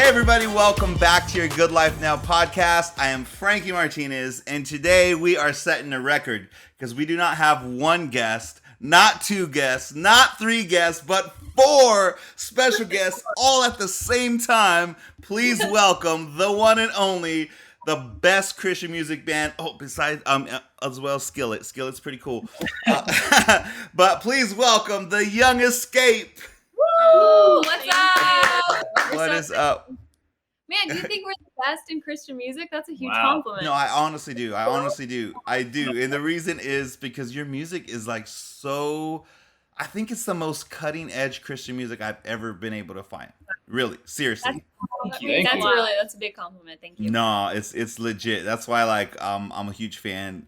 everybody, welcome back to your Good Life Now podcast. I am Frankie Martinez, and today we are setting a record because we do not have one guest, not two guests, not three guests, but 4 special guests all at the same time. Please welcome the one and only, the best Christian music band. Oh, besides, as well, Skillet. Skillet's pretty cool. But please welcome the Young Escape. Woo! What's up? What is up? Man, do you think we're the best in Christian music? That's a huge compliment. No, I honestly do. I do. And the reason is because your music is like so... I think it's the most cutting edge Christian music I've ever been able to find. Really, seriously. That's a big compliment. Thank you. No, it's legit. That's why I'm a huge fan.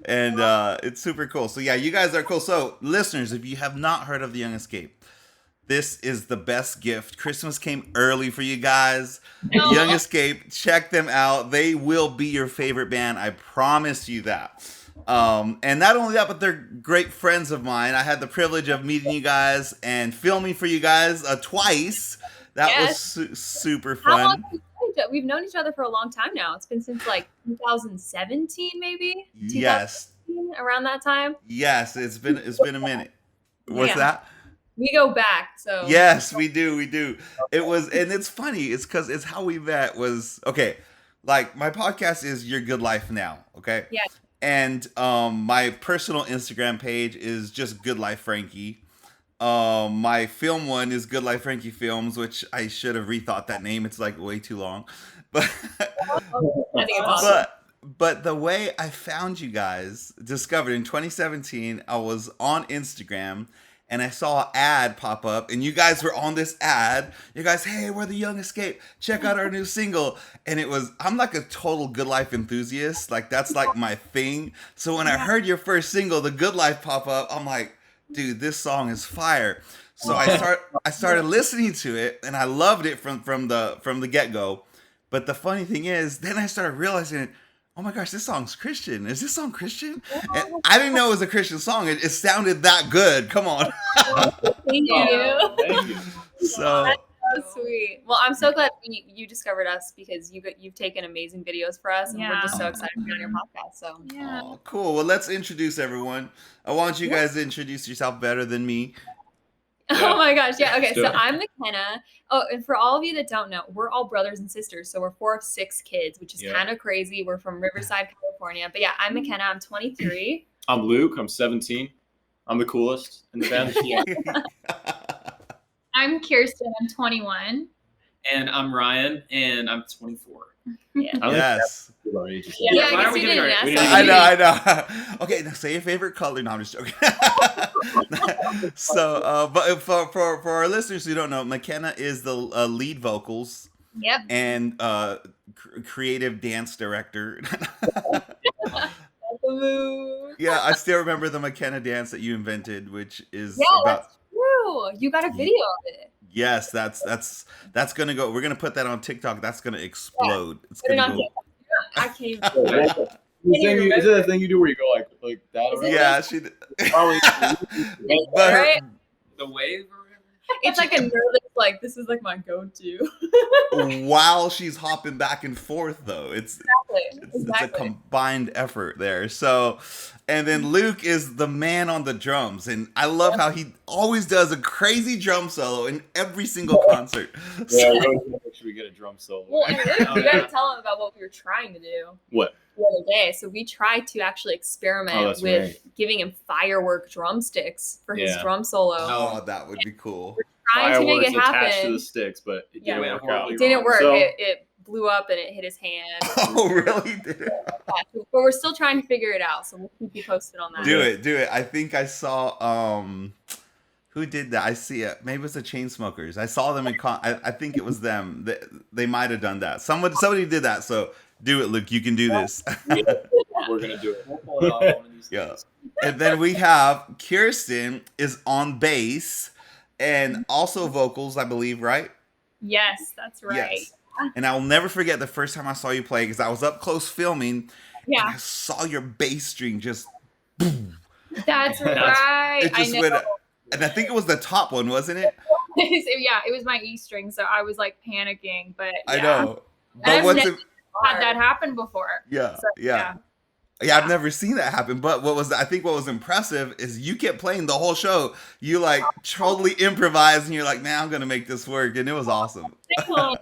And it's super cool. So yeah, you guys are cool. So listeners, if you have not heard of The Young Escape, this is the best gift. Christmas came early for you guys. No. Young Escape, check them out. They will be your favorite band. I promise you that. And not only that, but they're great friends of mine. I had the privilege of meeting you guys and filming for you guys twice. That was super fun. How long have we known each other? We've known each other for a long time now. It's been since like 2017, maybe. Yes. Around that time. Yes, it's been a minute. What's that? We go back, so. Yes, we do. It was, and it's funny. It's because it's how we met was, okay, like my podcast is Your Good Life Now, okay? Yeah. And my personal Instagram page is just Good Life Frankie. My film one is Good Life Frankie Films, which I should have rethought that name. It's like way too long. But I think it's awesome. But the way I found you guys, discovered in 2017, I was on Instagram and I saw an ad pop up, and you guys were on this ad. You guys, hey, we're the Young Escape. Check out our new single. And I'm like a total Good Life enthusiast. Like, that's like my thing. So when I heard your first single, The Good Life, pop up, I'm like, dude, this song is fire. So I started listening to it, and I loved it from the get-go. But the funny thing is, then I started realizing, oh my gosh, this song's Christian. Is this song Christian? And I didn't know it was a Christian song. It sounded that good. Come on. Thank you. So that's so sweet. Well, I'm so glad you discovered us because you've taken amazing videos for us, and we're just so excited to be on your podcast. So Oh, cool. Well, let's introduce everyone. I want you guys to introduce yourself better than me. Oh my gosh. Yeah. Okay. So I'm McKenna. Oh, and for all of you that don't know, we're all brothers and sisters. So we're 4 of 6 kids, which is kind of crazy. We're from Riverside, California. But yeah, I'm McKenna. I'm 23. I'm Luke. I'm 17. I'm the coolest in the band. I'm Kyrsten. I'm 21. And I'm Ryan, and I'm 24. Yeah. Yes. Yeah, I guess you didn't ask I know. Okay, now say your favorite color. No, I'm just joking. So, but for our listeners who don't know, McKenna is the lead vocals. Yep. And creative dance director. Yeah, I still remember the McKenna dance that you invented, which is that's true. You got a video of it. Yes, that's gonna go. We're gonna put that on TikTok. That's gonna explode. Yeah. It's gonna go. I can't. Is that the thing you do where you go like that? Yeah, she did. But right? The wave. It's like a nervous, like this is like my go-to. While she's hopping back and forth, though, it's a combined effort there. So, and then Luke is the man on the drums, and I love how he always does a crazy drum solo in every single concert. Yeah, we gotta make sure we get a drum solo. Well, and Luke, you gotta tell him about what we were trying to do. What? The other day. So we tried to actually experiment with giving him firework drumsticks for his drum solo. Oh, that would be cool. We're trying to make it happen. Attached to the sticks, but it didn't work out. It didn't work. So, it blew up and it hit his hand. Oh, really? Did it? But we're still trying to figure it out, so we'll keep you posted on that. Do it. I think I saw who did that? I see it. Maybe it was the Chainsmokers. I saw them in I think it was them. They might have done that. Somebody did that. So do it, Luke. You can do this. We're gonna do it. We'll pull it off one of these days. And then we have Kyrsten is on bass and also vocals, I believe, right? Yes, that's right. Yes. And I'll never forget the first time I saw you play because I was up close filming. Yeah. And I saw your bass string just boom. That's right. It just went, and I think it was the top one, wasn't it? It was my E string, so I was like panicking. But yeah. I know. But I've what's never had that happen before. Yeah, So, yeah. Yeah, I've never seen that happen. But I think what was impressive is you kept playing the whole show. You like totally improvised, and you're like, "Man, I'm gonna make this work," and it was awesome. I don't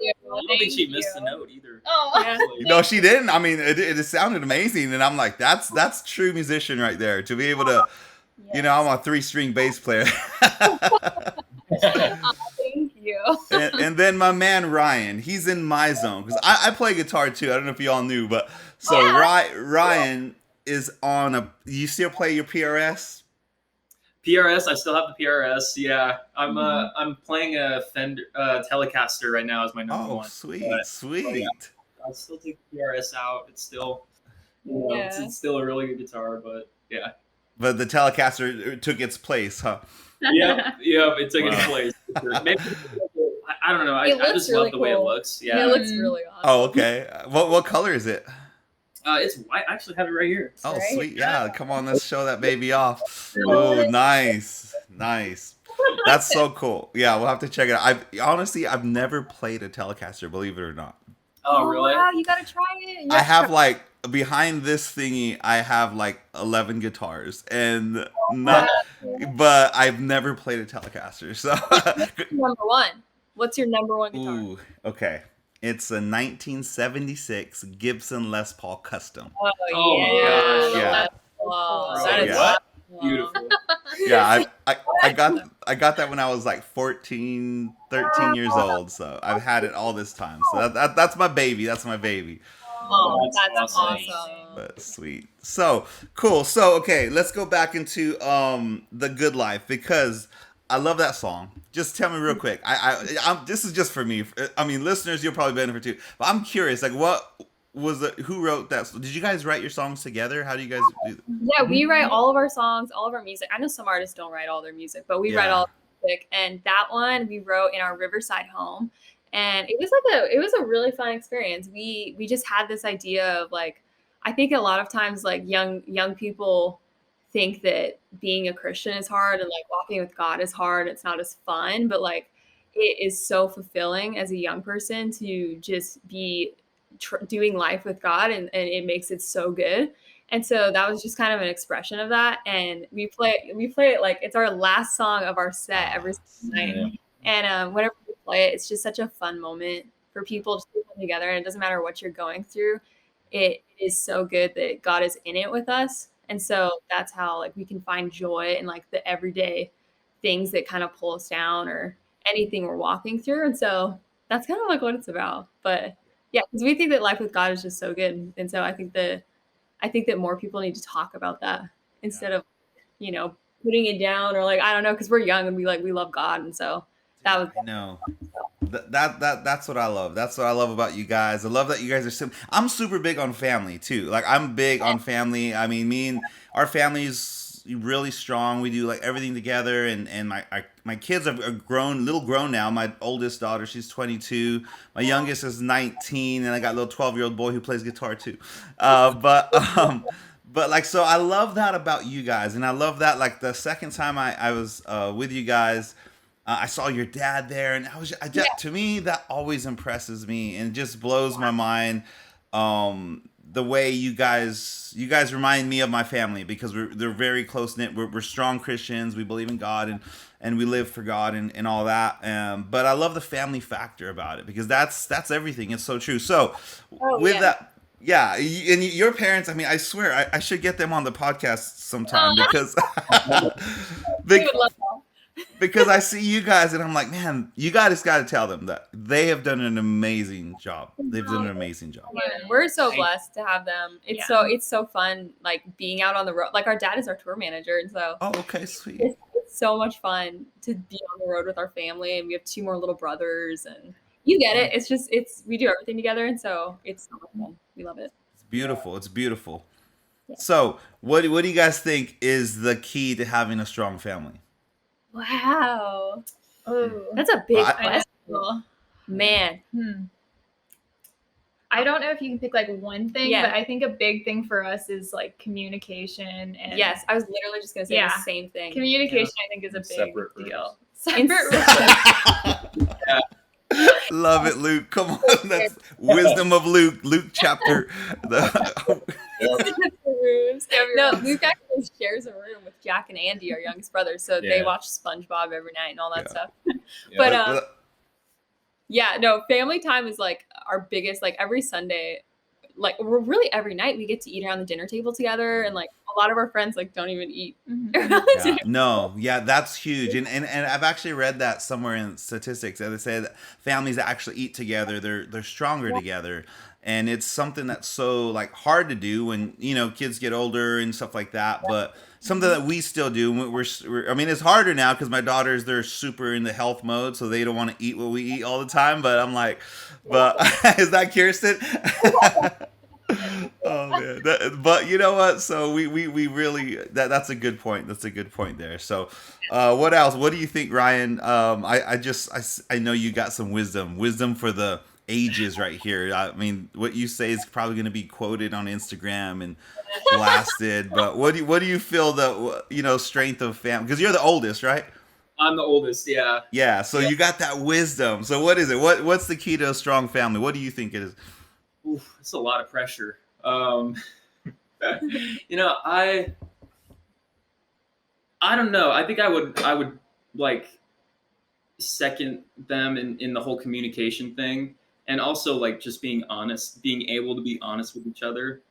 think she missed a note either. Oh, yeah. No, she didn't. I mean, it sounded amazing, and I'm like, that's true musician right there to be able to. You know, I'm a 3-string bass player. Thank you. and then my man Ryan, he's in my zone because I play guitar too. I don't know if you all knew, but so Ryan is on you still play your PRS? PRS, I still have the PRS. Yeah, I'm playing a Fender Telecaster right now as my number one. Sweet. Yeah, I'll still take the PRS out. It's still, it's still a really good guitar, but yeah. But the Telecaster took its place, huh? Yeah, it took its place. Maybe, I don't know. I just really love the way it looks. Yeah, it looks really awesome. Oh, okay. What color is it? It's white. I actually have it right here. Oh, right? sweet. Yeah, come on, let's show that baby off. Oh, nice. That's so cool. Yeah, we'll have to check it out. I've never played a Telecaster, believe it or not. Oh, really? Wow, you gotta try it. I have like behind this thingy, I have like 11 guitars, and but I've never played a Telecaster. So number one. What's your number one guitar? Ooh, okay. It's a 1976 Gibson Les Paul Custom. Oh my gosh. Yeah. Wow, that is what? Beautiful. Yeah, I got that when I was like 14, 13 years old. So I've had it all this time. So that's my baby. That's my baby. Oh, that's awesome. But sweet. So cool. So okay, let's go back into The Good Life because I love that song. Just tell me real quick. This is just for me. I mean, listeners, you'll probably benefit too. But I'm curious, like, who wrote that? Did you guys write your songs together? How do you guys do that? Yeah, we write all of our songs, all of our music. I know some artists don't write all their music, but we write all of the music. And that one we wrote in our Riverside home. And it was a really fun experience. We just had this idea of like, I think a lot of times like young people think that being a Christian is hard and like walking with God is hard. It's not as fun, but like it is so fulfilling as a young person to just be doing life with God, and it makes it so good. And so that was just kind of an expression of that. And we play it like it's our last song of our set every night. Yeah. And whenever we play it, it's just such a fun moment for people to come together. And it doesn't matter what you're going through. It is so good that God is in it with us. And so that's how like we can find joy in like the everyday things that kind of pull us down or anything we're walking through. And so that's kind of like what it's about. But yeah, because we think that life with God is just so good. And so I think that more people need to talk about that instead of, putting it down or like, I don't know, because we're young and we love God. And so that was. I know. That's what I love. That's what I love about you guys. I love that you guys are I'm super big on family too. Like I'm big on family. I mean, me and our family's really strong. We do like everything together, and my kids are grown now. My oldest daughter, she's 22. My youngest is 19, and I got a little 12-year-old boy who plays guitar too. But like, so I love that about you guys, and I love that like the second time I was with you guys. I saw your dad there, and to me that always impresses me and just blows my mind. The way you guys remind me of my family because they're very close knit. We're strong Christians. We believe in God and we live for God and all that. But I love the family factor about it because that's everything. It's so true. So that. Yeah, and your parents, I mean, I swear, I should get them on the podcast sometime because I see you guys and I'm like, man, you guys got to tell them that they have done an amazing job. They've done an amazing job. Yeah, we're so blessed to have them. It's so fun, like being out on the road. Like our dad is our tour manager, and so okay, sweet. It's so much fun to be on the road with our family, and we have 2 more little brothers, and you get it. It's just we do everything together, and so it's so much fun. We love it. It's beautiful. It's beautiful. Yeah. So, what do you guys think is the key to having a strong family? Wow. Oh, that's a big question. Man. I don't know if you can pick like one thing, but I think a big thing for us is like communication. And yes, I was literally just going to say the same thing. Communication, I think, is a big deal. Separate rooms. Yeah. Love it, Luke. Come on, that's wisdom of Luke. Luke chapter. No, Luke actually shares a room with Jack and Andy, our youngest brothers, so they watch SpongeBob every night and all that stuff. But yeah, no, family time is like our biggest. Like every Sunday, like we're really every night we get to eat around the dinner table together, and like a lot of our friends like don't even eat. That's huge, and I've actually read that somewhere in statistics that they say that families that actually eat together, they're stronger together, and it's something that's so like hard to do when kids get older and stuff like that, but something that we still do. I mean, it's harder now because my daughters, they're super in the health mode, so they don't want to eat what we eat all the time. But I'm like, is that Kyrsten? Oh man, but you know what? So we really that's a good point. That's a good point there. So, what else? What do you think, Ryan? I know you got some wisdom for the ages right here. I mean, what you say is probably going to be quoted on Instagram and blasted. But what do you feel the strength of family? Because you're the oldest, right? I'm the oldest. Yeah. Yeah. So you got that wisdom. So what is it? What's the key to a strong family? What do you think it is? Oof, it's a lot of pressure. I don't know. I think I would like second them in the whole communication thing, and also like just being honest, being able to be honest with each other.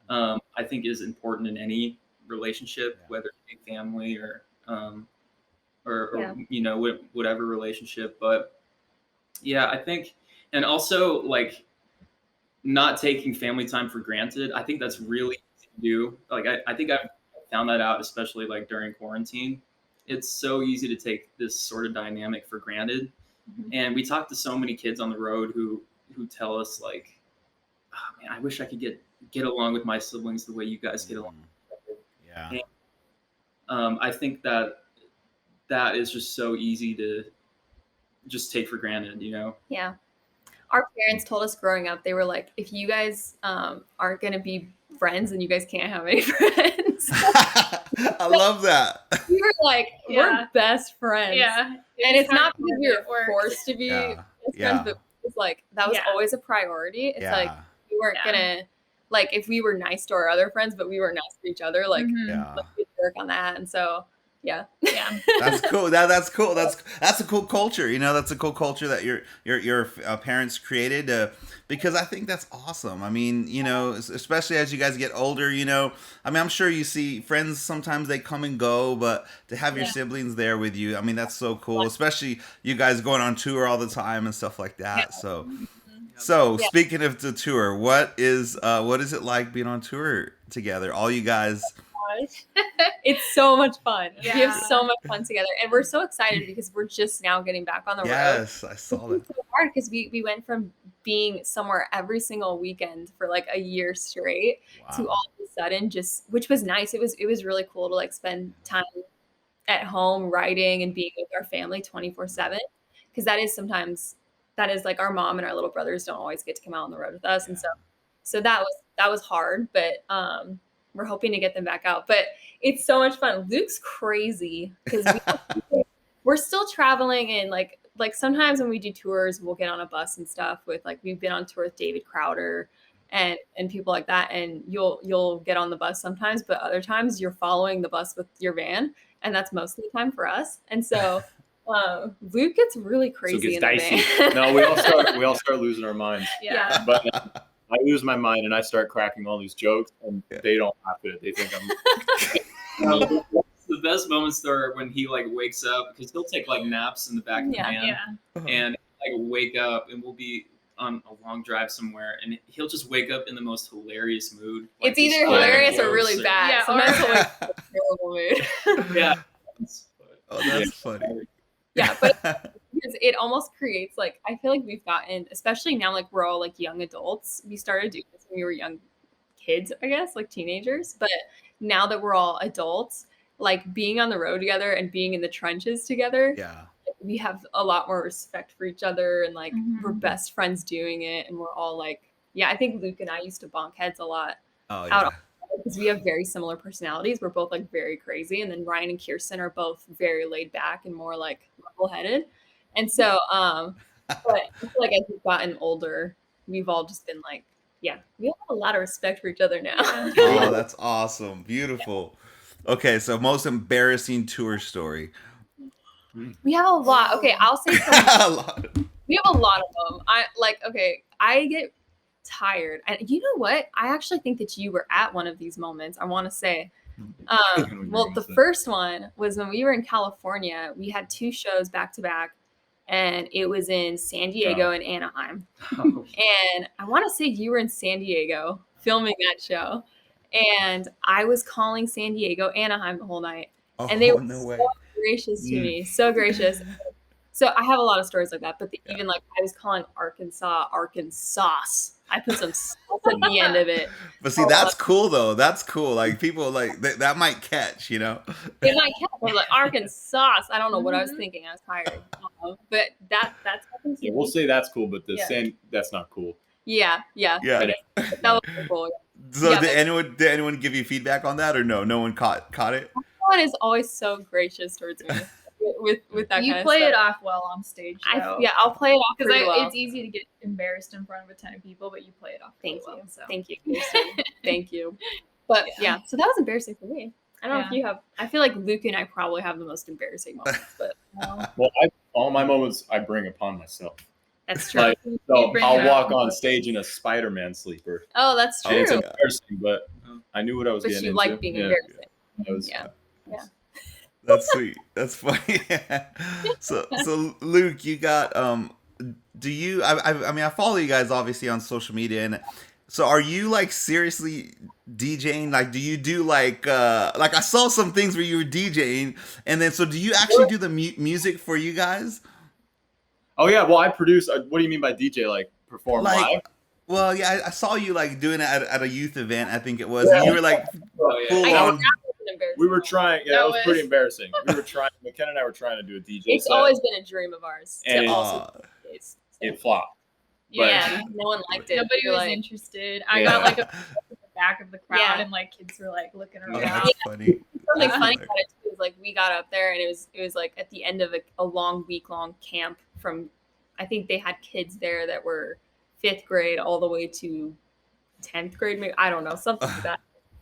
I think is important in any relationship, whether it be family or whatever relationship. But yeah, I think, and also like not taking family time for granted. I think that's really easy to do. Like I think I've found that out, especially like during quarantine. It's so easy to take this sort of dynamic for granted. Mm-hmm. And we talk to so many kids on the road who tell us like, oh man, I wish I could get along with my siblings the way you guys get along. Yeah. And, I think that is just so easy to just take for granted, Yeah. Our parents told us growing up, they were like, if you guys aren't going to be friends, then you guys can't have any friends. I love that. We were like, we're best friends. Yeah. And it's not because we were forced to be best friends, but it's like, that was always a priority. It's like, we weren't going to, like, if we were nice to our other friends, but we weren't nice to each other, like, we'd work on that. And so, yeah. That's cool. That's cool. That's a cool culture. That's a cool culture that your parents created. Because I think that's awesome. I mean, especially as you guys get older. I mean, I'm sure you see friends sometimes they come and go, but to have your siblings there with you, I mean, that's so cool. Especially you guys going on tour all the time and stuff like that. So speaking of the tour, what is it like being on tour together? All you guys. It's so much fun. We have so much fun together, and we're so excited because we're just now getting back on the road. Yes, I saw that. It's so hard because we went from being somewhere every single weekend for like a year straight to all of a sudden which was nice. It was really cool to like spend time at home writing and being with our family 24/7, because that is like our mom and our little brothers don't always get to come out on the road with us, and so that was hard, but we're hoping to get them back out. But it's so much fun. Luke's crazy because we're still traveling, and like sometimes when we do tours, we'll get on a bus and stuff with like, we've been on tour with David Crowder and people like that. And you'll get on the bus sometimes, but other times you're following the bus with your van. And that's most of the time for us. And so Luke gets really crazy in the van. No, we all start losing our minds. Yeah. But I lose my mind and I start cracking all these jokes, and they don't laugh at it. They think I'm. The best moments are when he like wakes up, because he'll take like naps in the back of the van, and like wake up, and we'll be on a long drive somewhere, and he'll just wake up in the most hilarious mood. Like, it's either hilarious or really bad. Yeah, sometimes he'll wake up in a terrible mood. Yeah. Oh, that's funny. Yeah, but because it almost creates like, I feel like we've gotten, especially now, like we're all like young adults. We started doing this when we were young kids, I guess, like teenagers. But now that we're all adults, like being on the road together and being in the trenches together, we have a lot more respect for each other, and like we're best friends doing it, and we're all like, I think Luke and I used to bonk heads a lot out on the because we have very similar personalities. We're both like very crazy, and then Ryan and Kyrsten are both very laid back and more like level-headed. And so, but I feel like as we've gotten older, we've all just been like, yeah, we have a lot of respect for each other now. Oh, that's awesome. Beautiful. Okay, so most embarrassing tour story. We have a lot. Okay, I'll say some. We have a lot of them. I get tired. And you know what? I actually think that you were at one of these moments. I want to say. Well, the first one was when we were in California. We had 2 shows back to back, and it was in San Diego and Anaheim. And I want to say you were in San Diego filming that show, and I was calling San Diego, Anaheim the whole night, and they were so gracious to me, so gracious. So I have a lot of stories like that, but even like I was calling Arkansas. I put some sauce at the end of it. But see, that's cool though. That's cool. Like people like that might catch, you know. It might catch. I was like Arkansas. I don't know what I was thinking. I was tired. But that's happened to me. We'll say that's cool, but that's not cool. Yeah. That was cool. So did anyone give you feedback on that, or no? No one caught it. Everyone is always so gracious towards me. With that kind of stuff. You play it off well on stage. I'll play it off because well. It's easy to get embarrassed in front of a ton of people, but you play it off. Thank you. Well, so. Thank you. Thank you. But yeah, so that was embarrassing for me. I don't know if you have. I feel like Luke and I probably have the most embarrassing moments. But well, all my moments I bring upon myself. That's true. Like, so I'll walk on stage in a Spider-Man sleeper. Oh, that's true. It's embarrassing, but I knew what I was getting into. But you like being embarrassing. Yeah. That's sweet. That's funny. So Luke, you got do you I mean I follow you guys obviously on social media, and so are you like seriously DJing? Like do you do like I saw some things where you were DJing, and then so do you actually do the music for you guys? Oh yeah, well I produce. What do you mean by DJ? Like perform live? Well, yeah, I saw you like doing it at a youth event, I think it was. And you were like full on. We were trying. Yeah, that was pretty embarrassing. We were trying. McKenna and I were trying to do a DJ. It's set, always been a dream of ours. And it flopped. Yeah, no one liked it. Nobody was interested. I got like a the back of the crowd, and like kids were like looking around. That's funny. Something funny about it too is like we got up there, and it was like at the end of a long week-long camp from. I think they had kids there that were 5th grade all the way to 10th grade, maybe I don't know, something like that.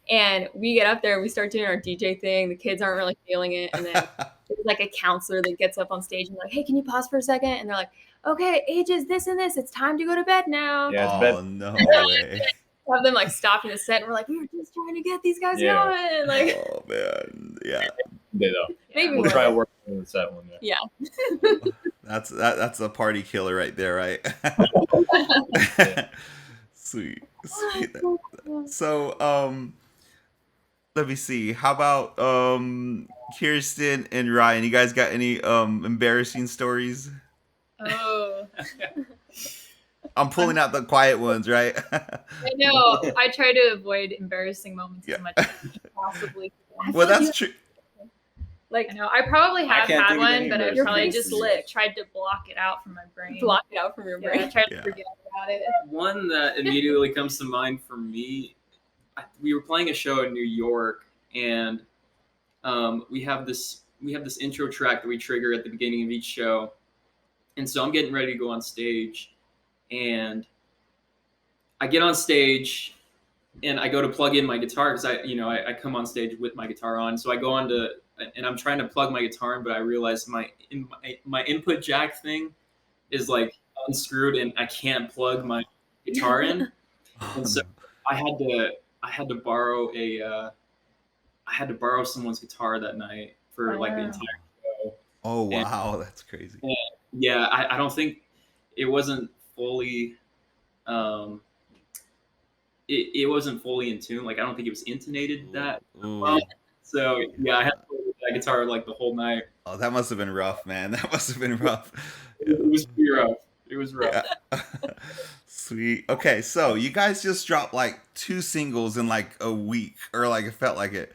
And we get up there and we start doing our DJ thing. The kids aren't really feeling it. And then there's like a counselor that gets up on stage and like, hey, can you pause for a second? And they're like, okay, ages this and this. It's time to go to bed now. Yeah, it's bed. No way. Have them like stop in the set and we're like, we were just trying to get these guys going. Like, oh man, yeah. They though. Maybe we'll try to work on the set one. Yeah. That's a party killer right there, right? Sweet. So let me see. How about Kyrsten and Ryan? You guys got any embarrassing stories? Oh. I'm pulling out the quiet ones, right? I know. I try to avoid embarrassing moments as much as possibly. Well, that's true. Like, I know I probably have had one, but I probably just tried to block it out from my brain. Block it out from your brain. I tried to forget about it. One that immediately comes to mind for me, we were playing a show in New York, and we have this intro track that we trigger at the beginning of each show, and so I'm getting ready to go on stage, and I get on stage, and I go to plug in my guitar because I come on stage with my guitar on, so I go on to. And I'm trying to plug my guitar in, but I realize my input jack thing is like unscrewed, and I can't plug my guitar in. And so I had to borrow someone's guitar that night for like the entire show. Oh wow, that's crazy. Yeah, I don't think it wasn't fully. It wasn't fully in tune. Like I don't think it was intonated that well. So yeah, I had to play that guitar like the whole night. Oh, that must have been rough, man. That must have been rough. It was pretty rough. It was rough. Yeah. Sweet. Okay, so you guys just dropped like 2 singles in like a week, or like it felt like it.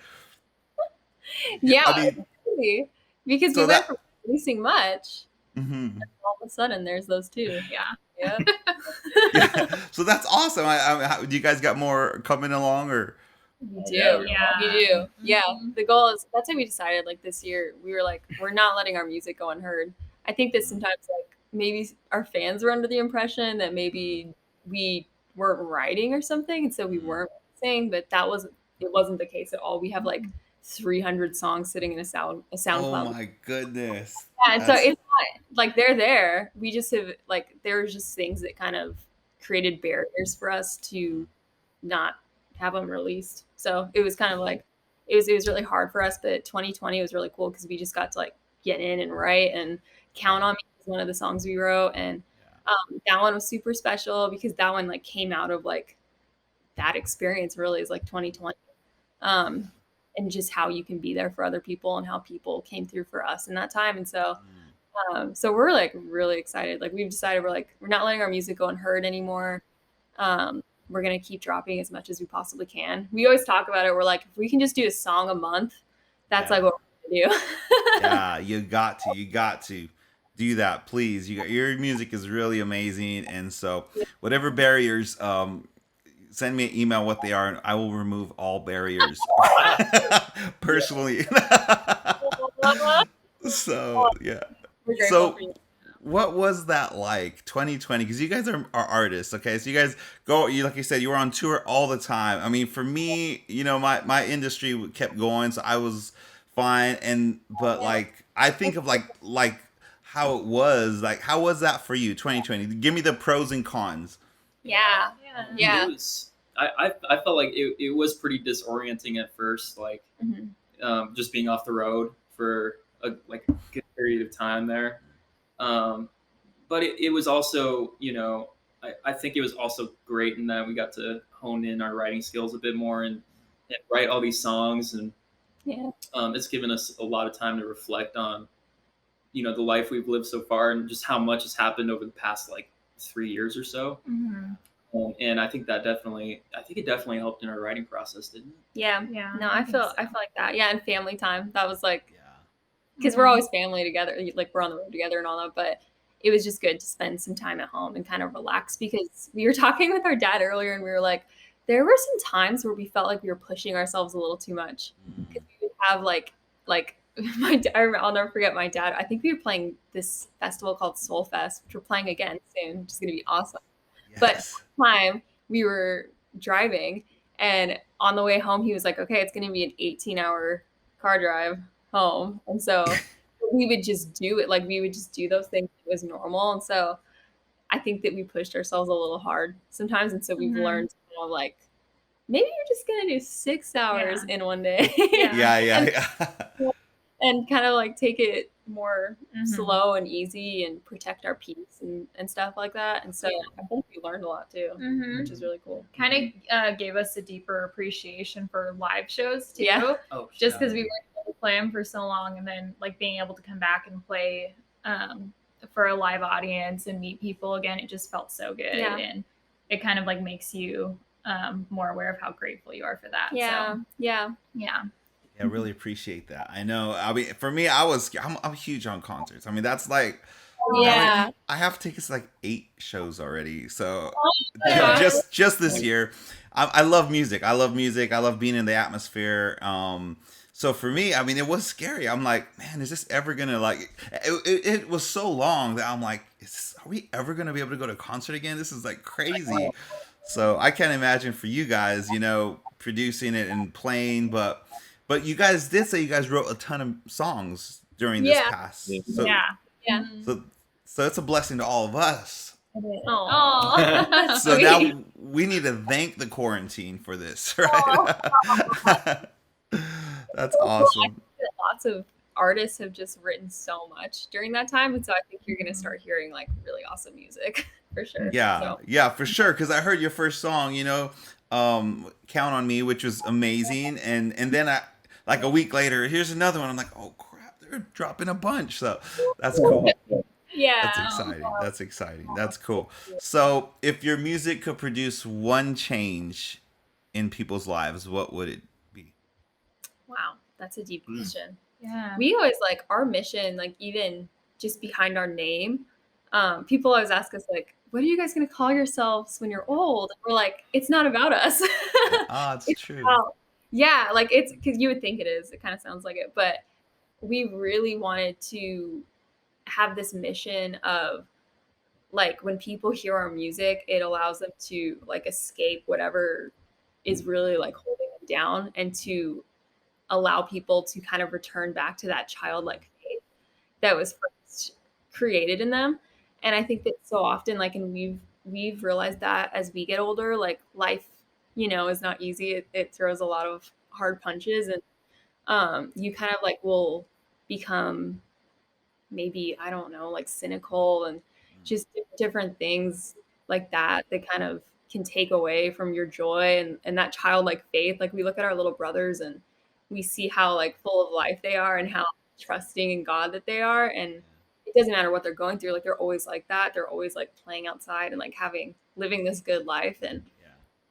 Yeah, I mean, because we went from releasing much, and all of a sudden there's those 2. Yeah. Yeah. So that's awesome. Do you guys got more coming along, or? We do. Yeah. We do. Yeah. The goal is, that's why we decided like this year, we were like, we're not letting our music go unheard. I think that sometimes like maybe our fans were under the impression that maybe we weren't writing or something. And so we weren't saying, but it wasn't the case at all. We have like 300 songs sitting in a SoundCloud. Oh my goodness. Yeah, and so it's not like they're there. We just have like there's just things that kind of created barriers for us to not have them released. So it was kind of like it was really hard for us, but 2020 was really cool because we just got to like get in and write, and Count on Me was one of the songs we wrote, and that one was super special because that one like came out of like that experience really is like 2020. And just how you can be there for other people and how people came through for us in that time. And so so we're like really excited. Like we've decided we're not letting our music go unheard anymore. We're going to keep dropping as much as we possibly can. We always talk about it. We're like, if we can just do a song a month, that's like what we're going to do. Yeah, you got to do that, please. Your music is really amazing. And so whatever barriers, send me an email what they are, and I will remove all barriers personally. So yeah. So what was that like 2020? Because you guys are artists, okay? So you guys like you said, you were on tour all the time. I mean, for me, my industry kept going, so I was fine. But like, I think of like how it was. Like, how was that for you, 2020? Give me the pros and cons. Yeah. It was, I felt like it was pretty disorienting at first, like just being off the road for a good period of time there. But it was also, I think it was also great in that we got to hone in our writing skills a bit more and write all these songs. And it's given us a lot of time to reflect on, the life we've lived so far and just how much has happened over the past 3 years or so. And I think it definitely helped in our writing process, didn't it? Yeah. No, I feel like that. Yeah. And family time. That was like, because we're always family together, like we're on the road together and all that, but it was just good to spend some time at home and kind of relax, because we were talking with our dad earlier and we were like, there were some times where we felt like we were pushing ourselves a little too much, because we would have like I'll never forget my dad. I think we were playing this festival called Soul Fest, which we're playing again soon, which is going to be awesome. Yes. But time we were driving, and on the way home, he was like, okay, it's going to be an 18-hour car drive home. And so we would just do it. Like we would just do those things. It was normal. And so I think that we pushed ourselves a little hard sometimes. And so we've learned, like, maybe you're just going to do 6 hours in one day. And kind of like take it more slow and easy and protect our peace and stuff like that. And so I think we learned a lot too, which is really cool. Kind of gave us a deeper appreciation for live shows too. Yeah. Just because we weren't able to play them for so long, and then like being able to come back and play for a live audience and meet people again, it just felt so good. Yeah. And it kind of like makes you more aware of how grateful you are for that. Yeah. So, yeah. I really appreciate that. I know. I mean, for me, I'm huge on concerts. I mean, that's like, I have tickets to like 8 shows already. So just this year, I love music. I love being in the atmosphere. So for me, I mean, it was scary. I'm like, man, is this ever gonna like? It was so long that I'm like, are we ever gonna be able to go to a concert again? This is like crazy. So I can't imagine for you guys, producing it and playing, but you guys did say you guys wrote a ton of songs during this past. So, So it's a blessing to all of us. Aww. So now we need to thank the quarantine for this, right? That's awesome. Lots of artists have just written so much during that time, and so I think you're gonna start hearing like really awesome music for sure. Yeah, for sure. Because I heard your first song, Count on Me, which was amazing, and then like a week later, here's another one. I'm like, oh crap, they're dropping a bunch. So that's cool. Yeah. That's exciting. That's cool. So if your music could produce one change in people's lives, what would it be? Wow, that's a deep question. Yeah. We always like our mission, like even just behind our name, people always ask us like, what are you guys going to call yourselves when you're old? And we're like, it's not about us. It's true. Yeah, like it's because you would think it is. It kind of sounds like it, but we really wanted to have this mission of like when people hear our music, it allows them to like escape whatever is really like holding them down and to allow people to kind of return back to that childlike faith that was first created in them. And I think that so often, like, and we've realized that as we get older, like life, is not easy. It throws a lot of hard punches, and you kind of like will become maybe, I don't know, like cynical and just different things like that kind of can take away from your joy and that childlike faith. Like we look at our little brothers and we see how like full of life they are and how trusting in God that they are. And it doesn't matter what they're going through. Like they're always like that. They're always like playing outside and like living this good life. And,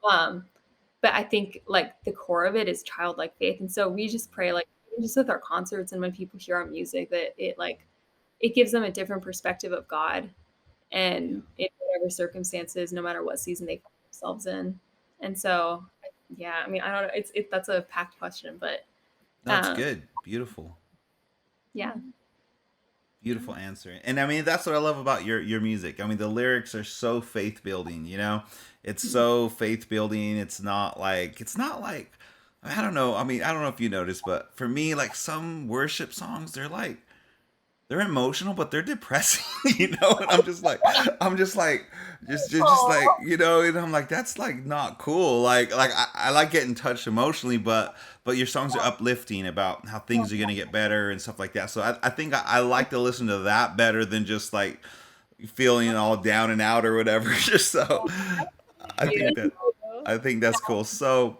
but I think like the core of it is childlike faith. And so we just pray, like just with our concerts and when people hear our music, that it gives them a different perspective of God and in whatever circumstances, no matter what season they find themselves in. And so, yeah, I mean, I don't know. That's a packed question, but that's good. Beautiful. Yeah. Beautiful answer. And I mean, that's what I love about your music. I mean, the lyrics are so faith building, it's so faith building. It's not like, I don't know. I mean, I don't know if you noticed, but for me, like some worship songs, they're emotional, but they're depressing, and I'm just like, just like, and I'm like, that's like not cool. Like I like getting touched emotionally, but your songs are uplifting about how things are gonna get better and stuff like that. So I think I like to listen to that better than just like feeling all down and out or whatever. Just so I think that's cool. So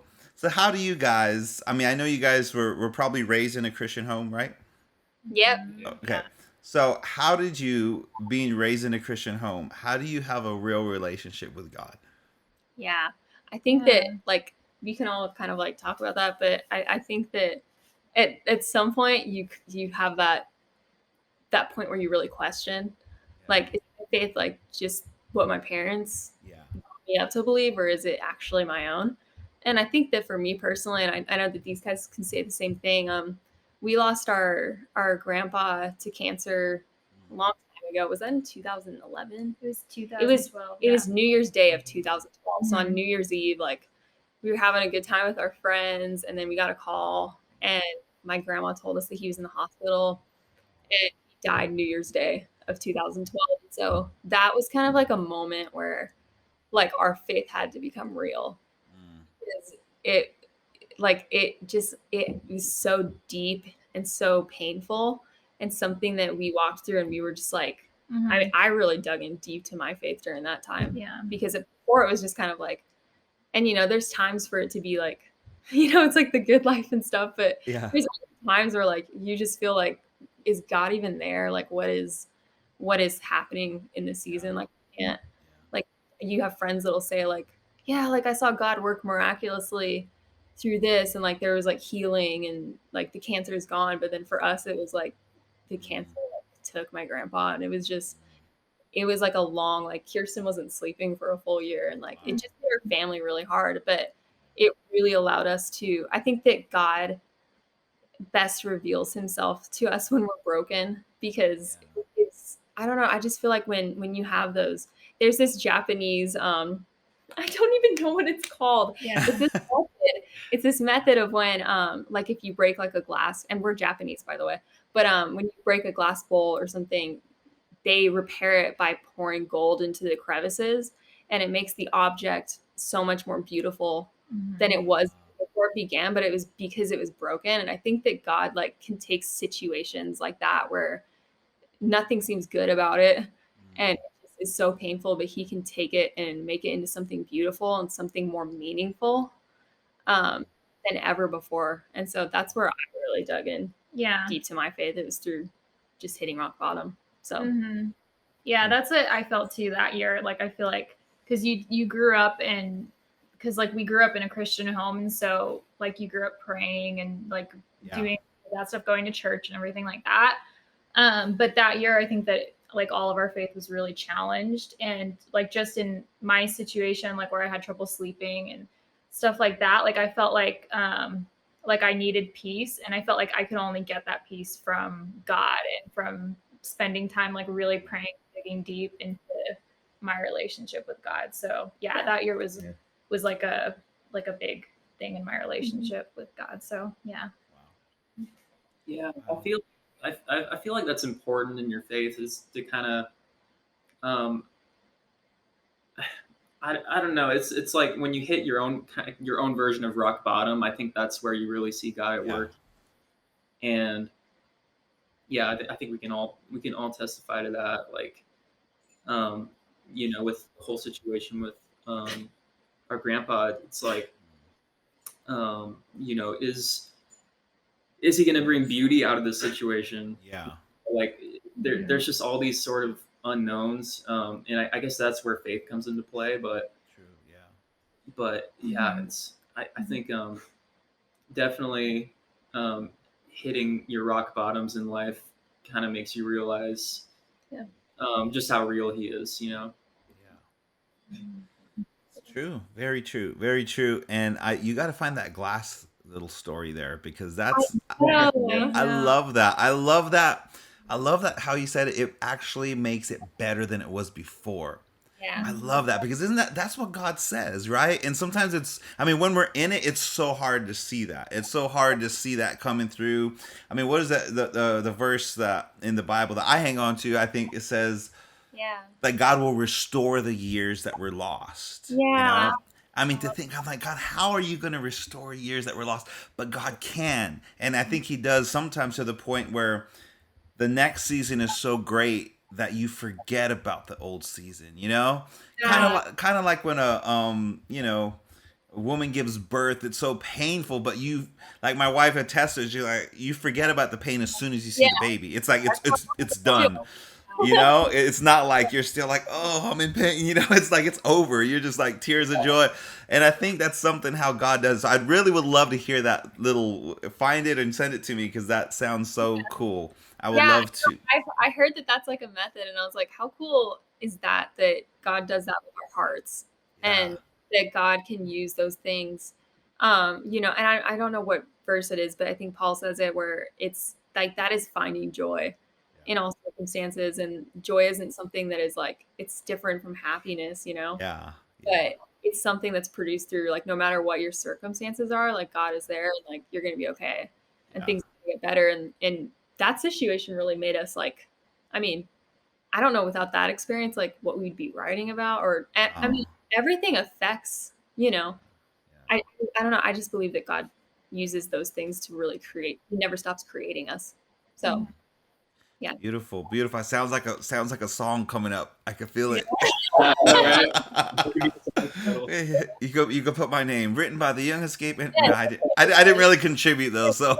how do you guys? I mean, I know you guys were probably raised in a Christian home, right? Yep. Okay. So how did you, being raised in a Christian home, how do you have a real relationship with God? Yeah. I think that like we can all kind of like talk about that, but I think that at some point you have that point where you really question, like, is my faith like just what my parents brought me up to believe, or is it actually my own? And I think that for me personally, and I know that these guys can say the same thing. We lost our grandpa to cancer a long time ago. Was that in 2011? It was 2012. It was New Year's Day of 2012. So on New Year's Eve, like we were having a good time with our friends, and then we got a call, and my grandma told us that he was in the hospital, and he died New Year's Day of 2012. So that was kind of like a moment where like our faith had to become real. Because it was so deep and so painful and something that we walked through, and we were just like, I mean, I really dug in deep to my faith during that time. Yeah. Because before it was just kind of like, and there's times for it to be like, it's like the good life and stuff, but there's times where like you just feel like, is God even there? Like what is happening in the season? Like can't, like you have friends that'll say like, yeah, like I saw God work miraculously through this, and like there was like healing and like the cancer is gone, but then for us it was like the cancer took my grandpa, and it was like a long, like Kyrsten wasn't sleeping for a full year, and like it just made our family really hard, but it really allowed us to, I think that God best reveals himself to us when we're broken, because it's, I don't know, I just feel like when you have those, there's this Japanese I don't even know what it's called. Yeah. It's this method of when, like if you break like a glass, and we're Japanese, by the way, but when you break a glass bowl or something, they repair it by pouring gold into the crevices, and it makes the object so much more beautiful than it was before it began, but it was because it was broken. And I think that God like can take situations like that where nothing seems good about it, and is so painful, but he can take it and make it into something beautiful and something more meaningful than ever before. And so that's where I really dug in deep to my faith. It was through just hitting rock bottom. So yeah, that's what I felt too that year. Like I feel like because you grew up because like we grew up in a Christian home, and so like you grew up praying and like doing that stuff, going to church and everything like that. But that year I think that like all of our faith was really challenged, and like just in my situation, like where I had trouble sleeping, and stuff like that. Like I felt like I needed peace, and I felt like I could only get that peace from God and from spending time like really praying, digging deep into my relationship with God. So yeah, that year was like a big thing in my relationship with God. So yeah. Yeah, I feel like that's important in your faith, is to kind of I don't know. It's like when you hit your own version of rock bottom. I think that's where you really see God at work. And yeah, I think we can all testify to that. Like, with the whole situation with our grandpa, it's like, is he going to bring beauty out of the situation? Yeah. Like there's just all these sort of unknowns, and I guess that's where faith comes into play. But true, yeah. But yeah, it's I think definitely hitting your rock bottoms in life kind of makes you realize just how real he is. Yeah. It's true. Very true. Very true. And you got to find that glass little story there, because that's I love that. I love that how you said it. It actually makes it better than it was before. Yeah. I love that, because that's what God says, right? And sometimes when we're in it, it's so hard to see that. It's so hard to see that coming through. I mean, what is that the verse that in the Bible that I hang on to? I think it says that God will restore the years that were lost. Yeah. I mean, to think, I'm like, God, how are you going to restore years that were lost? But God can. And I think he does sometimes, to the point where the next season is so great that you forget about the old season, kind of like when a woman gives birth. It's so painful, but like my wife attested, you forget about the pain as soon as you see the baby. It's like it's done. It's not like you're still like, oh, I'm in pain. It's like it's over. You're just like tears of joy. And I think that's something how God does. I really would love to hear that find it and send it to me, because that sounds so cool. I would love to. I heard that that's like a method, and I was like, how cool is that God does that with our hearts, and that God can use those things. And I don't know what verse it is, but I think Paul says it, where it's like that is finding joy in all circumstances, and joy isn't something that is like, it's different from happiness, but it's something that's produced through, like, no matter what your circumstances are, like God is there, and like you're gonna be okay, and things get better. And that situation really made us like, I don't know, without that experience, like what we'd be writing about, or everything affects, I don't know. I just believe that God uses those things to really create. He never stops creating us. So yeah. Beautiful. It sounds like a song coming up. I can feel it. You can put my name, written by the Young Escape. And no, I didn't really contribute though. So,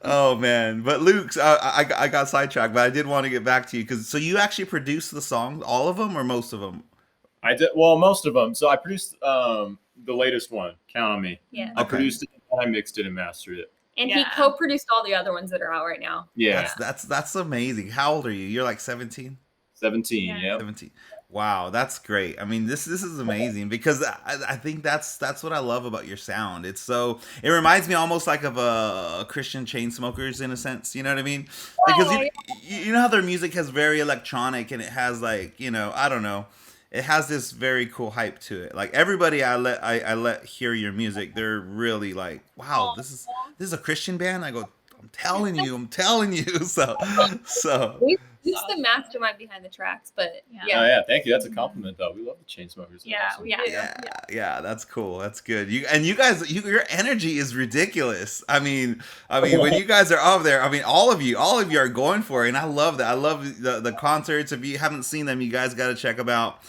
oh man. But Luke, I got sidetracked, but I did want to get back to you, so you actually produced the songs, all of them or most of them? I did. Well, most of them. So I produced the latest one, Count on Me. Yeah. I produced it, and I mixed it and mastered it. And he co-produced all the other ones that are out right now. Yeah. That's amazing. How old are you? You're like 17? 17, yeah. 17. Wow, that's great. I mean, this is amazing, because I think that's what I love about your sound. It reminds me almost like of a Christian Chainsmokers in a sense, you know what I mean? Because you know how their music has very electronic, and it has like, I don't know. It has this very cool hype to it. Like everybody I let hear your music, they're really like, wow, this is a Christian band. I go, I'm telling you. So he's the mastermind behind the tracks, but Oh yeah, thank you. That's a compliment though. We love the Chainsmokers. Yeah, that's cool. That's good. You guys, your energy is ridiculous. I mean, when you guys are up there, all of you are going for it, and I love that. I love the concerts. If you haven't seen them, you guys got to check them out.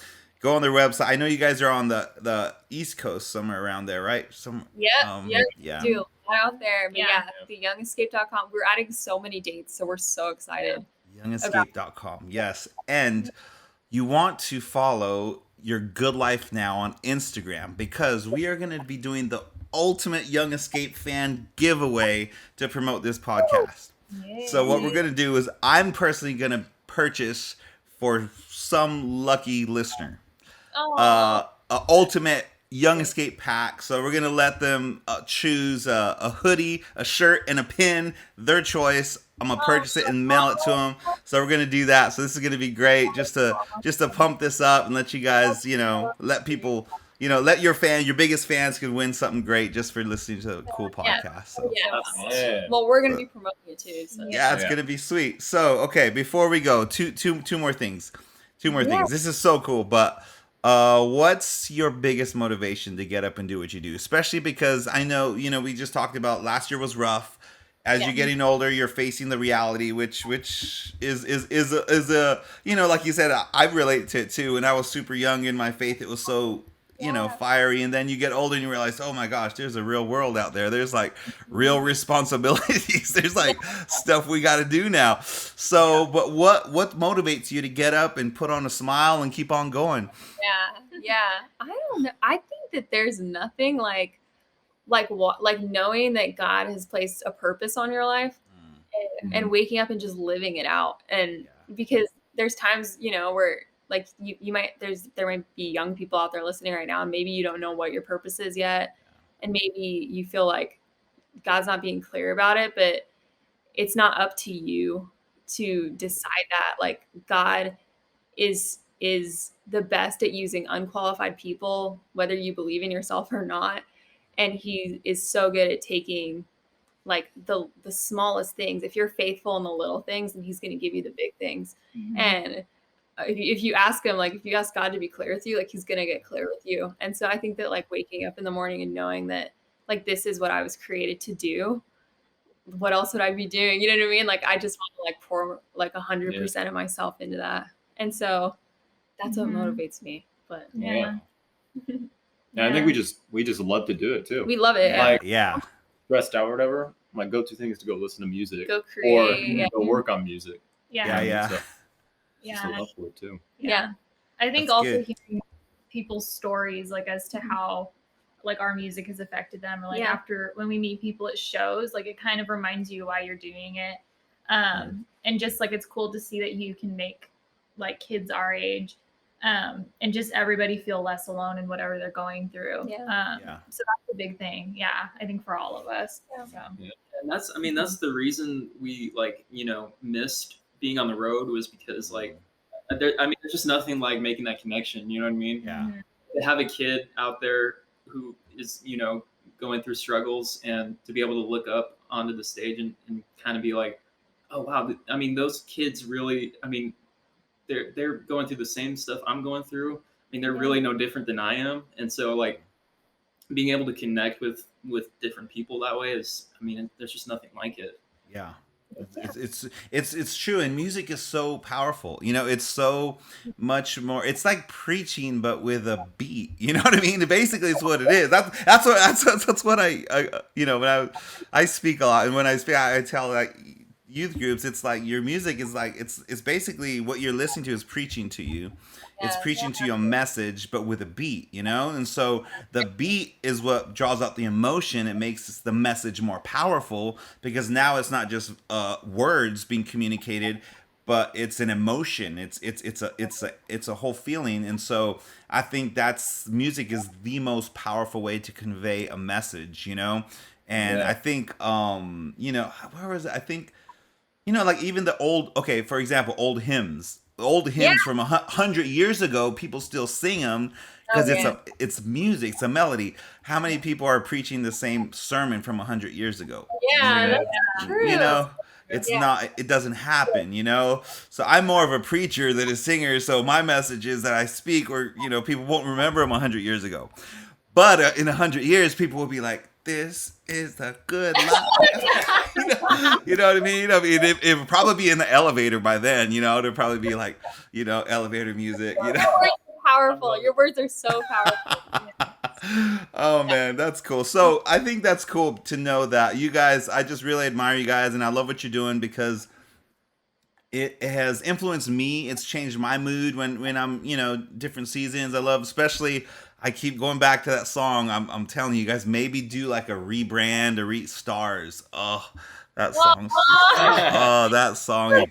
Go on their website. I know you guys are on the East Coast, somewhere around there, right? Do out there. But theyoungescape.com. We're adding so many dates, so we're so excited. Youngescape.com. Yes. And you want to follow Your Good Life Now on Instagram, because we are going to be doing the ultimate Young Escape fan giveaway to promote this podcast. Yay. So what we're going to do is I'm personally going to purchase for some lucky listener. ultimate Young Escape pack. So we're gonna let them choose a hoodie, a shirt, and a pin, their choice. I'm gonna purchase it and mail it to them. So we're gonna do that. So this is gonna be great, just to pump this up and let you guys, let people, let your biggest fans can win something great just for listening to a cool podcast. So. Yeah. Well, we're gonna be promoting it too. So. Yeah, it's gonna be sweet. So okay, before we go, two more things. Two more things. This is so cool, but what's your biggest motivation to get up and do what you do? Especially because I know, we just talked about last year was rough. As you're getting older, you're facing the reality, which is a like you said, I relate to it too. When I was super young in my faith, it was so fiery, and then you get older and you realize, oh my gosh, there's a real world out there. There's like real responsibilities. There's like stuff we got to do now. So, but what motivates you to get up and put on a smile and keep on going? Yeah. I don't know. I think that there's nothing like knowing that God has placed a purpose on your life and waking up and just living it out. And because there's times, where like you might, there might be young people out there listening right now, and maybe you don't know what your purpose is yet. And maybe you feel like God's not being clear about it, but it's not up to you to decide that. Like God is the best at using unqualified people, whether you believe in yourself or not. And he is so good at taking like the smallest things. If you're faithful in the little things, then he's going to give you the big things. And if you ask him, like if you ask God to be clear with you, like he's going to get clear with you. And so I think that like waking up in the morning and knowing that like this is what I was created to do, what else would I be doing? You know what I mean? Like I just want to like pour like 100% of myself into that. And so that's what motivates me. But I think we just love to do it too. We love it. Like stressed out or whatever. My go-to thing is to go listen to music, go create, or go work on music. Yeah. Just a love for it too. Yeah. I think That's also good. hearing people's stories, like as to how like our music has affected them, or like after when we meet people at shows, like it kind of reminds you why you're doing it. And just like it's cool to see that you can make like kids our age and just everybody feel less alone in whatever they're going through. So that's a big thing. Yeah, I think for all of us. So. And that's the reason we missed being on the road, was because there's just nothing like making that connection. You know what I mean? Yeah. To have a kid out there who is going through struggles, and to be able to look up onto the stage and kind of be like, oh wow, I mean those kids really, they're going through the same stuff I'm going through. I mean, they're really no different than I am. And so like being able to connect with different people that way is, there's just nothing like it. Yeah. It's true. And music is so powerful. It's so much more, it's like preaching, but with a beat, you know what I mean? Basically it's what it is. That's what I speak a lot. And when I speak, I tell like youth groups, it's like your music is like it's basically what you're listening to is preaching to you. It's preaching to you a message, but with a beat, and so the beat is what draws out the emotion. It makes the message more powerful, because now it's not just words being communicated, but it's an emotion. It's a whole feeling. And so I think music is the most powerful way to convey a message, and I think where was it? I think like even the for example, old hymns from 100 years ago, people still sing them because it's music, it's a melody. How many people are preaching the same sermon from 100 years ago? That's true. It's not, it doesn't happen, So I'm more of a preacher than a singer. So my messages that I speak, or, people won't remember them 100 years ago. But in 100 years, people will be like, this is the good life. You know what I mean? It would probably be in the elevator by then, there'd probably be like, elevator music, Your words are powerful. Your words are so powerful. Oh man, that's cool. So I think that's cool to know that you guys, I just really admire you guys, and I love what you're doing, because it has influenced me. It's changed my mood when I'm, different seasons. I love, especially, I keep going back to that song. I'm telling you guys, maybe do like a rebrand or stars. Oh, That song. Oh, that song.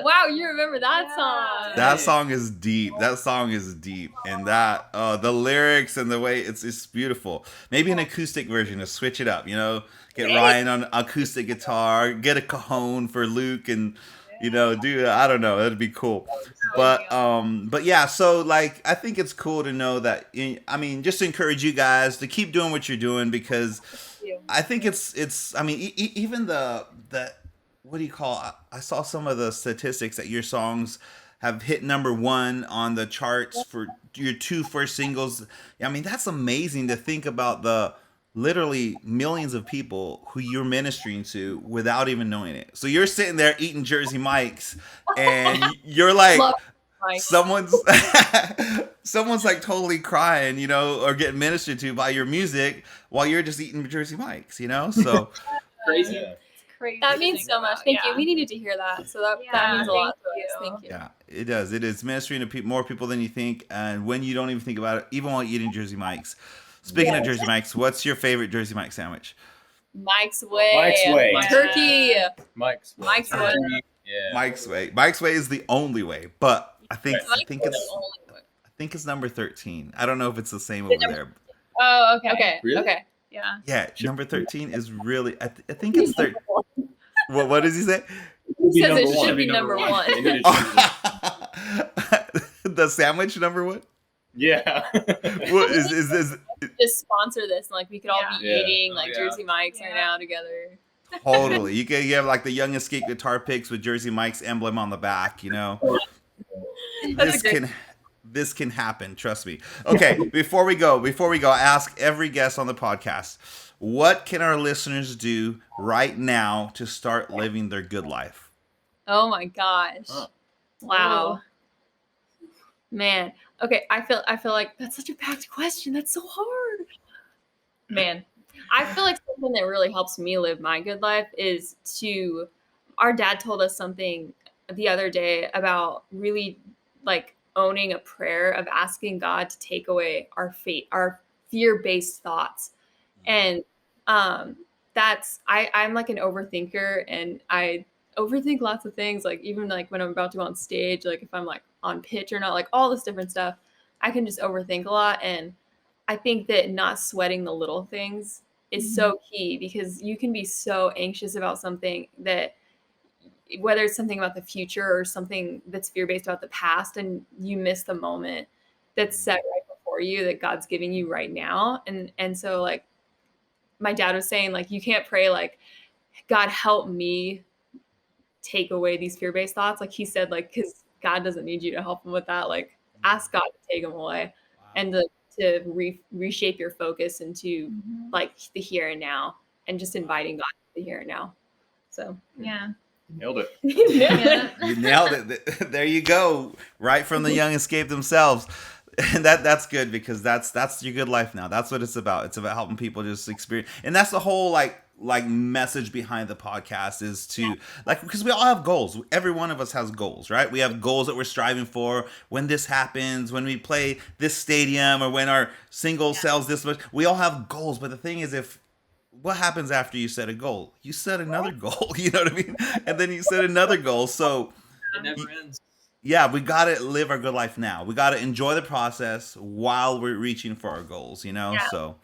Wow, you remember that song. That song is deep. That song is deep. And that the lyrics and the way it's beautiful. Maybe an acoustic version to switch it up, Get Ryan on acoustic guitar, get a cajon for Luke and do I don't know, that'd be cool. But yeah, so like I think it's cool to know that just to encourage you guys to keep doing what you're doing because I think it's even the what do you call I saw some of the statistics that your songs have hit #1 on the charts for your 2 first singles. That's amazing to think about the literally millions of people who you're ministering to without even knowing it. So you're sitting there eating Jersey Mike's and you're like someone's like totally crying, or getting ministered to by your music while you're just eating Jersey Mike's, so crazy. Yeah. Crazy. That means so much. Thank you. We needed to hear that. So that means a lot to us. Thank you. Yeah, it does. It is ministering to more people than you think, and when you don't even think about it, even while eating Jersey Mike's. Speaking of Jersey Mike's, what's your favorite Jersey Mike sandwich? Mike's Way. Mike's Way. Turkey. Mike's Way. Mike's Way. Yeah. Mike's Way. Mike's Way is the only way, but I think it's number 13. I don't know if it's the same over there. Oh, okay. Really? Okay. Yeah. Yeah, number 13 is really. I think it's 13. What does he say? He says it should be number 1. The sandwich number 1. Yeah. What is this? Just sponsor this, and like we could all be eating Jersey Mike's right now together. Totally. You have like the Young Escape guitar picks with Jersey Mike's emblem on the back. This can happen. Trust me. Okay. Before we go, I ask every guest on the podcast, what can our listeners do right now to start living their good life? Oh my gosh! Wow, man. Okay, I feel like that's such a packed question. That's so hard, man. I feel like something that really helps me live my good life is our dad told us something the other day about really like owning a prayer of asking God to take away our fear-based thoughts. And I'm like an overthinker, and I overthink lots of things. Like even like when I'm about to go on stage, like if I'm like on pitch or not, like all this different stuff, I can just overthink a lot. And I think that not sweating the little things is so key, because you can be so anxious about something that, whether it's something about the future or something that's fear-based about the past, and you miss the moment that's set right before you that God's giving you right now. And so like my dad was saying, like, you can't pray like, God help me take away these fear-based thoughts. Like he said, like, because God doesn't need you to help him with that. Like ask God to take them away. Wow. And to reshape your focus into like the here and now, and just inviting God to the here and now. So yeah. Nailed it. You nailed it. There you go. Right from the Young Escape themselves. And that's good, because that's your good life now. That's what it's about. It's about helping people just experience. And that's the whole like message behind the podcast, is to because we all have goals. Every one of us has goals, right? We have goals that we're striving for. When this happens, when we play this stadium, or when our single sells this much, we all have goals. But the thing is, what happens after you set a goal? You set another goal, you know what I mean? And then you set another goal. So it never ends. Yeah, we got to live our good life now. We got to enjoy the process while we're reaching for our goals, Yeah. So,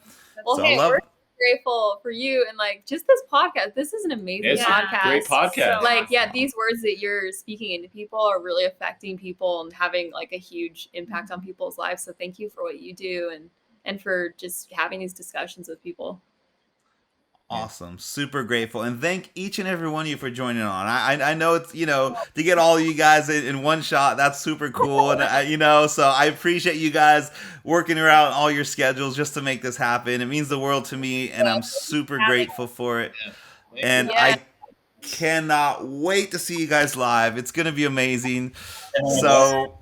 we're grateful for you, and like just this podcast. This is an amazing podcast. Great podcast. So, these words that you're speaking into people are really affecting people and having like a huge impact on people's lives. So thank you for what you do, and for just having these discussions with people. Awesome. Super grateful. And thank each and every one of you for joining on. I know it's, to get all of you guys in one shot, that's super cool. And, so I appreciate you guys working around all your schedules just to make this happen. It means the world to me, and I'm super grateful for it. And I cannot wait to see you guys live. It's going to be amazing. So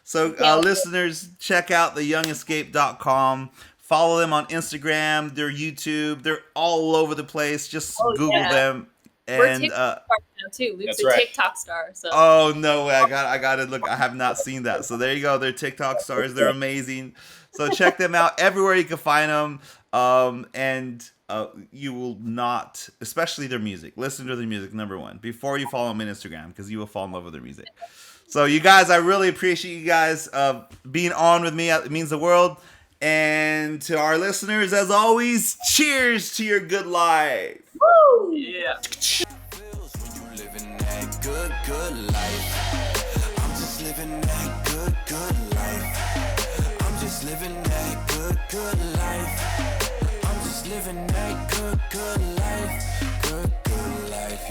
listeners, check out theyoungescape.com. Follow them on Instagram, their YouTube. They're all over the place. Just Google them. And we're TikTok stars now too. Luke's a TikTok star. So. Oh no way! I got to look. I have not seen that. So there you go. They're TikTok stars. They're amazing. So check them out everywhere you can find them. And you will not, especially their music. Listen to their music, number one, before you follow them on Instagram, because you will fall in love with their music. So you guys, I really appreciate you guys being on with me. It means the world. And to our listeners, as always, cheers to your good life. Woo! Yeah. Good, good life. I'm just living that good, good life. I'm just living that good, good life. I'm just living that good, good life. Good, good life.